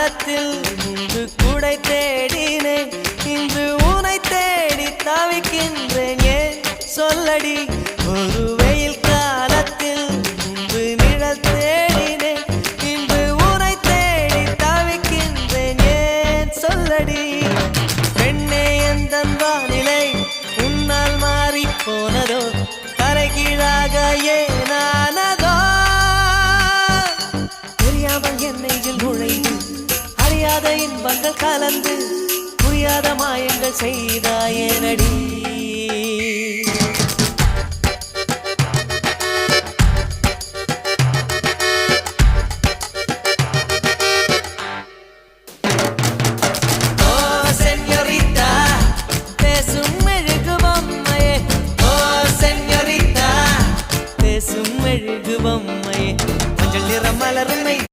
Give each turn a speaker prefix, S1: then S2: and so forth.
S1: காலத்தில் முன்பு கூடை தேடினேன், இன்று உனை தேடி தவிக்கின்றேன். ஏன் சொல்லடி? ஒரு வெயில் காலத்தில் முன்பு நிழல் தேடினேன், இன்று உனை தேடி தவிக்கின்றேன். ஏன் சொல்லடி? பெண்ணே எந்தன் வானிலை உன்னால் மாறி போனதோ, கரைகீழாக ஏனானதோ? தெரியாமல் என்னையில் நுழைந்து அறியாத இன்பங்கள் கலந்து புரியாத மாயங்கள் செய்தாயேனடி.